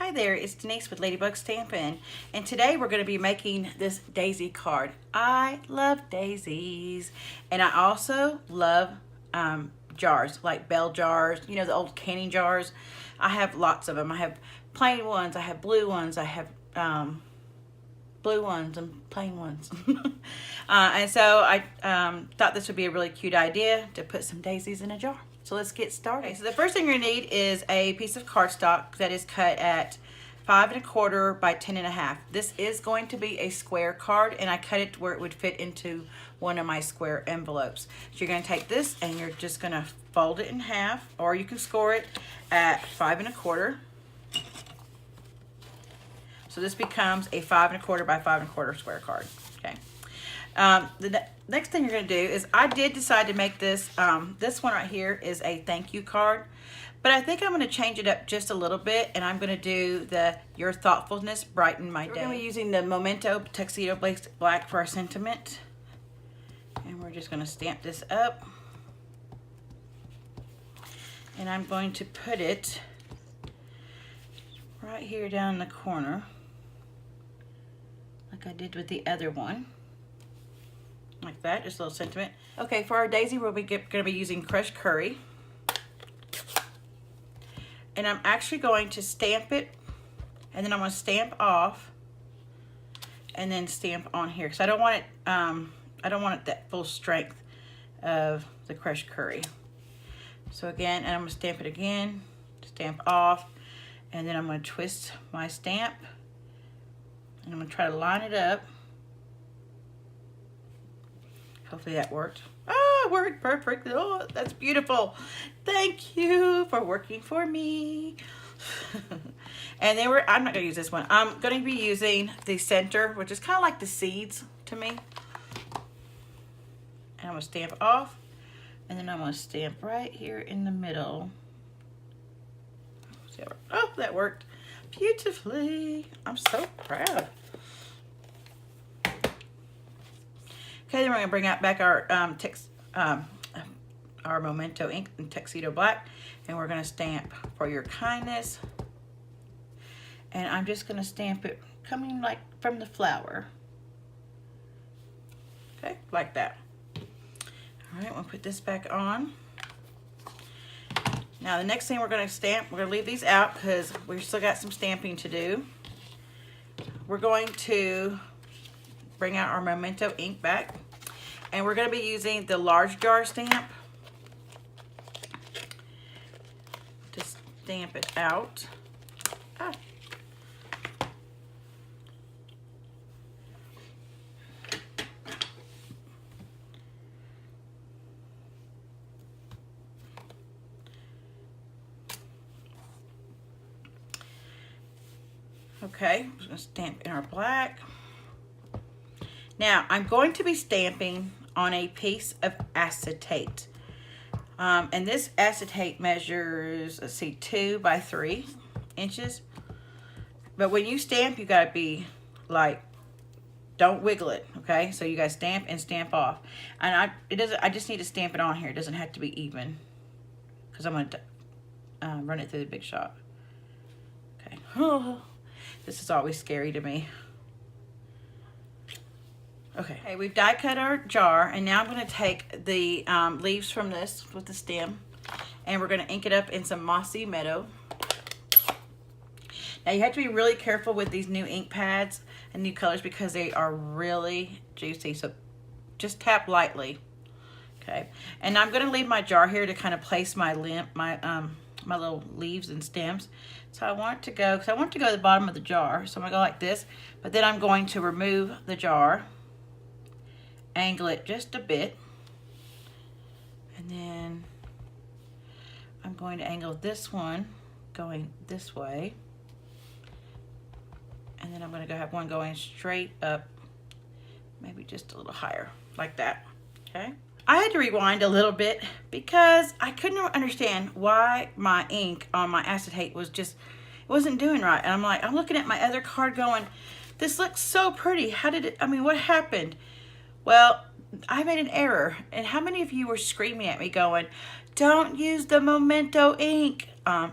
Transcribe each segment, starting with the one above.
Hi there, it's Denise with Ladybug Stampin', and today we're going to be making this daisy card. I love daisies, and I also love jars, like bell jars, you know, the old canning jars. I have lots of them. I have plain ones, I have blue ones, I have blue ones and plain ones. And so I thought this would be a really cute idea to put some daisies in a jar. So let's get started. Okay, so the first thing you're gonna need is a piece of cardstock that is cut at 5 1/4 by 10 1/2. This is going to be a square card, and I cut it where it would fit into one of my square envelopes. So you're gonna take this and you're just gonna fold it in half, or you can score it at 5 1/4. So this becomes a 5 1/4 by 5 1/4 square card. Okay. The next thing you're going to do is, I did decide to make this, this one right here is a thank you card, but I think I'm going to change it up just a little bit, and I'm going to do the your thoughtfulness brighten my day. We're going to be using the Memento Tuxedo Black for our sentiment, and we're just going to stamp this up, and I'm going to put it right here down in the corner like I did with the other one. Like that, just a little sentiment. Okay, for our daisy, we'll be going to be using crushed curry. And I'm actually going to stamp it, and then I'm going to stamp off, and then stamp on here, because I don't want it that full strength of the crushed curry. So again, and I'm going to stamp it again, stamp off, and then I'm going to twist my stamp, and I'm going to try to line it up. Hopefully that worked. Oh, it worked perfect. Oh, that's beautiful. Thank you for working for me. And then I'm not going to use this one. I'm going to be using the center, which is kind of like the seeds to me. And I'm going to stamp off. And then I'm going to stamp right here in the middle. See how it worked? Oh, that worked beautifully. I'm so proud. Okay, then we're going to bring out back our Memento ink in Tuxedo Black, and we're going to stamp for your kindness. And I'm just going to stamp it coming like from the flower. Okay, like that. All right, we'll put this back on. Now the next thing we're going to stamp, we're going to leave these out because we've still got some stamping to do. We're going to bring out our Memento ink back, and we're going to be using the large jar stamp to stamp it out. Ah. Okay, we're going to stamp in our black. Now, I'm going to be stamping on a piece of acetate. And this acetate measures, let's see, 2 by 3 inches. But when you stamp, you got to be like, don't wiggle it, okay? So you got to stamp and stamp off. And I just need to stamp it on here. It doesn't have to be even, because I'm going to run it through the Big Shot. Okay. This is always scary to me. Okay, we've die cut our jar, and now I'm going to take the leaves from this with the stem, and we're going to ink it up in some Mossy Meadow. Now you have to be really careful with these new ink pads and new colors because they are really juicy, so just tap lightly. Okay, and I'm going to leave my jar here to kind of place my my little leaves and stems. So I want it to go, because I want it to go to the bottom of the jar, so I'm going to go like this, but then I'm going to remove the jar, angle it just a bit, and then I'm going to angle this one going this way, and then I'm going to have one going straight up, maybe just a little higher, like that. Okay, I had to rewind a little bit because I couldn't understand why my ink on my acetate was just, it wasn't doing right. And I'm looking at my other card going, this looks so pretty. How did it, I mean, what happened? Well, I made an error. And how many of you were screaming at me going, don't use the Memento ink.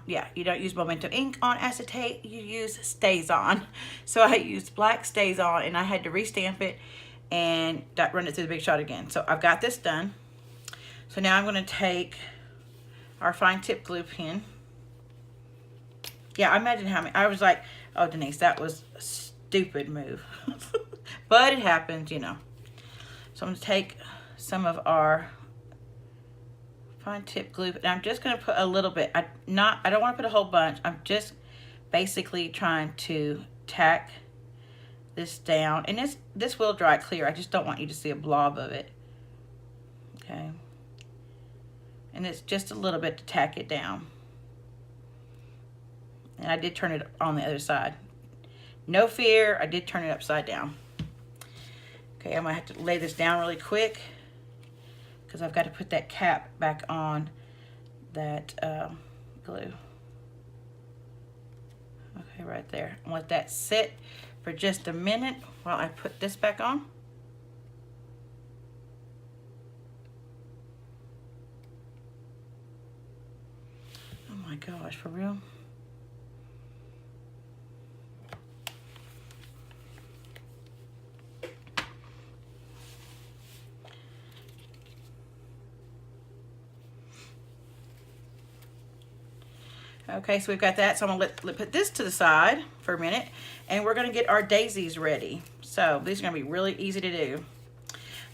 Yeah, you don't use Memento ink on acetate, you use StazOn. So I used black StazOn and I had to restamp it and run it through the Big Shot again. So I've got this done. So now I'm going to take our fine tip glue pen. Yeah, I imagine how many, I was like, oh Denise, that was a stupid move. But it happens, you know. So I'm going to take some of our fine tip glue, and I'm just going to put a little bit. I don't want to put a whole bunch. I'm just basically trying to tack this down, and this will dry clear. I just don't want you to see a blob of it. Okay, and it's just a little bit to tack it down. And I did turn it on the other side. No fear, I did turn it upside down. Okay, I'm gonna have to lay this down really quick because I've got to put that cap back on that glue. Okay, right there. I let that sit for just a minute while I put this back on. Oh my gosh, for real? Okay, so we've got that. So I'm gonna put this to the side for a minute, and we're gonna get our daisies ready. So these are gonna be really easy to do.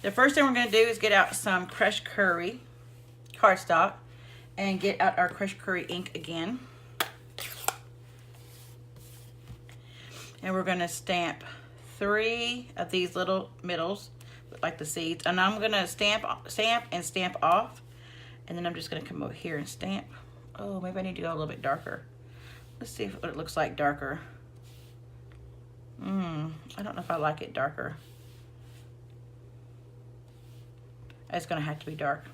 The first thing we're gonna do is get out some crushed curry cardstock and get out our crushed curry ink again. And we're gonna stamp 3 of these little middles, like the seeds. And I'm gonna stamp and stamp off. And then I'm just gonna come over here and stamp. Oh, maybe I need to go a little bit darker. Let's see what it looks like darker. I don't know if I like it darker. It's gonna have to be dark.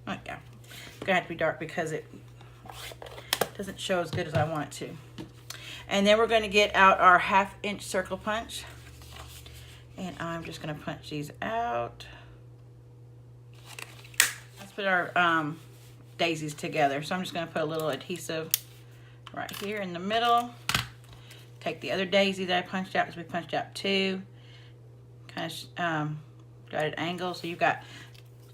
Oh yeah, it's gonna have to be dark because it doesn't show as good as I want it to. And then we're gonna get out our 1/2 inch circle punch. And I'm just gonna punch these out. Put our daisies together. So I'm just going to put a little adhesive right here in the middle. Take the other daisy that I punched out, because we punched out 2. Kind of got an angle. So you've got,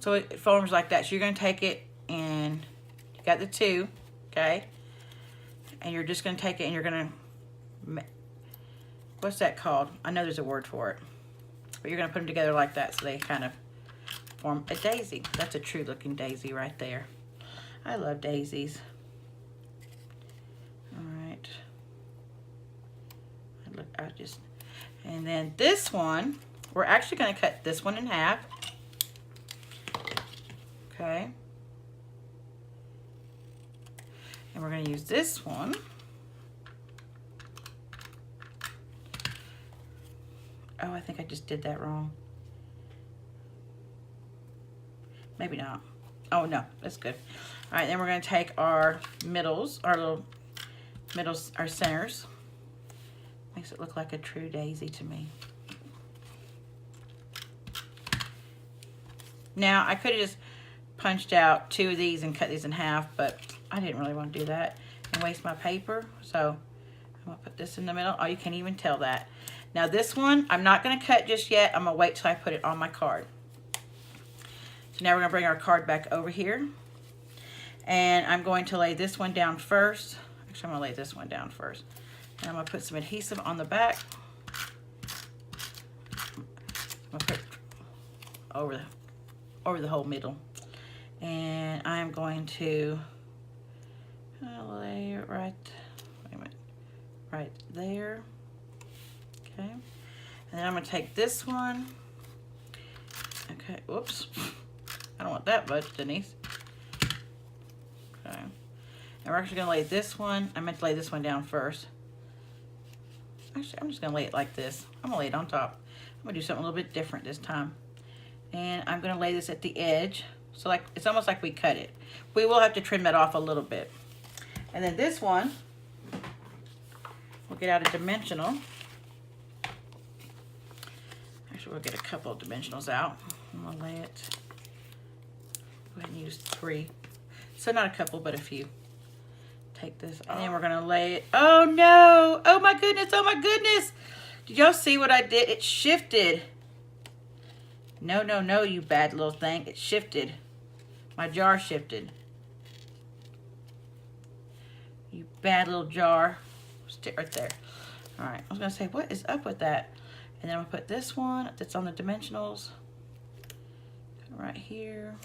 so it forms like that. So you're going to take it and you got the 2, okay? And you're just going to take it and you're going to, what's that called? I know there's a word for it. But you're going to put them together like that so they kind of form a daisy. That's a true looking daisy right there. I love daisies. All right. And then this one, we're actually going to cut this one in half. Okay. And we're going to use this one. Oh, I think I just did that wrong. Maybe not. Oh no, that's good. All right, then we're going to take our middles, our little middles, our centers. Makes it look like a true daisy to me. Now, I could have just punched out 2 of these and cut these in half, but I didn't really want to do that and waste my paper. So I'm going to put this in the middle. Oh, you can't even tell that. Now this one, I'm not going to cut just yet. I'm going to wait till I put it on my card. So now we're going to bring our card back over here. And I'm going to lay this one down first. Actually, I'm going to lay this one down first. And I'm going to put some adhesive on the back. I'm going to put over the whole middle. And I'm going to lay it right, wait a minute, right there. Okay. And then I'm going to take this one. Okay, whoops. I don't want that much, Denise. Okay. And we're actually going to lay this one. I meant to lay this one down first. Actually, I'm just going to lay it like this. I'm going to lay it on top. I'm going to do something a little bit different this time. And I'm going to lay this at the edge. So like it's almost like we cut it. We will have to trim that off a little bit. And then this one, we'll get out a dimensional. Actually, we'll get a couple of dimensionals out. I'm going to lay it Go ahead and use 3. So not a couple, but a few. Take this off. And then we're gonna lay it. Oh no! Oh my goodness! Oh my goodness! Did y'all see what I did? It shifted. No, no, no, you bad little thing. It shifted. My jar shifted. You bad little jar. Stick right there. All right, I was gonna say, what is up with that? And then I'm gonna put this one that's on the dimensionals right here.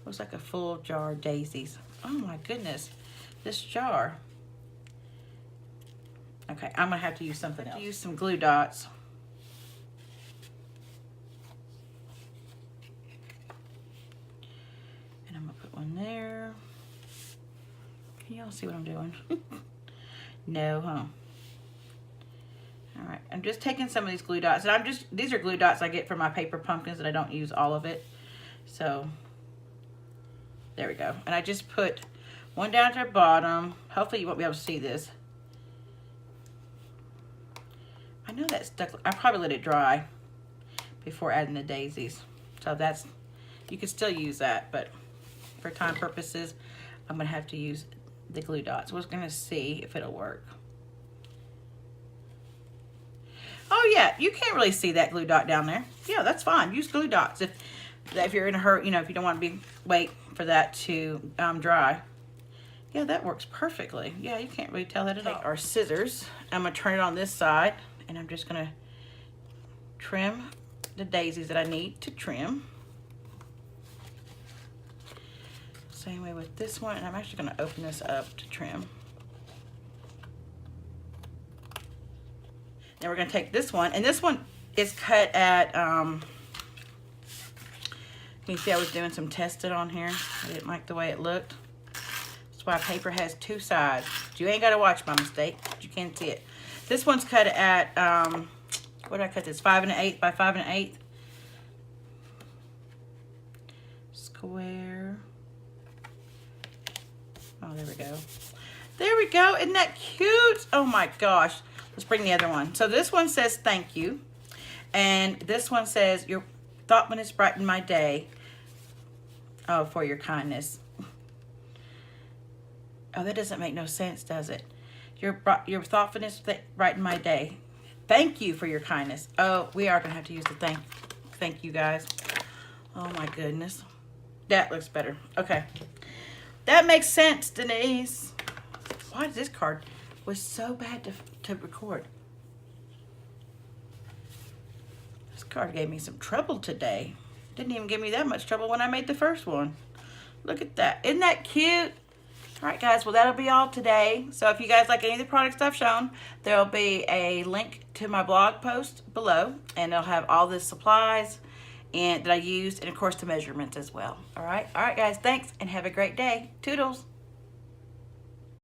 Looks like a full jar of daisies. Oh my goodness, this jar. Okay, I'm gonna have to use something else. Use some glue dots. And I'm gonna put one there. Can y'all see what I'm doing? No, huh? All right, I'm just taking some of these glue dots, and these are glue dots I get from my paper pumpkins, and I don't use all of it. So there we go. And I just put one down to the bottom. Hopefully you won't be able to see this. I know that stuck. I probably let it dry before adding the daisies. So that's, you can still use that, but for time purposes, I'm gonna have to use the glue dots. We're gonna see if it'll work. Oh yeah, you can't really see that glue dot down there. Yeah, that's fine. Use glue dots if you're in a hurry, you know, if you don't want to wait for that to dry. Yeah, that works perfectly. Yeah, you can't really tell that at all. Take our scissors. I'm gonna turn it on this side, and I'm just gonna trim the daisies that I need to trim. Same way with this one, and I'm actually gonna open this up to trim. Then we're gonna take this one, and this one is cut at, can you see I was doing some testing on here? I didn't like the way it looked. That's why paper has 2 sides. You ain't gotta watch my mistake, but you can't see it. This one's cut at, what did I cut this? 5 1/8 by 5 1/8. Square. Oh, there we go. There we go. Isn't that cute? Oh my gosh. Let's bring the other one. So this one says thank you. And this one says your thoughtfulness brightened my day. Oh, for your kindness. Oh, that doesn't make no sense, does it? Your thoughtfulness brightened my day. Thank you for your kindness. Oh, we are going to have to use the thank you, guys. Oh my goodness. That looks better. Okay. That makes sense, Denise. Why is this card was so bad to record? This card gave me some trouble today. Didn't even give me that much trouble when I made the first one. Look at that. Isn't that cute? All right, guys. Well, that'll be all today. So if you guys like any of the products I've shown, there'll be a link to my blog post below, and it'll have all the supplies and that I used, and of course the measurements as well. All right, guys. Thanks, and have a great day. Toodles.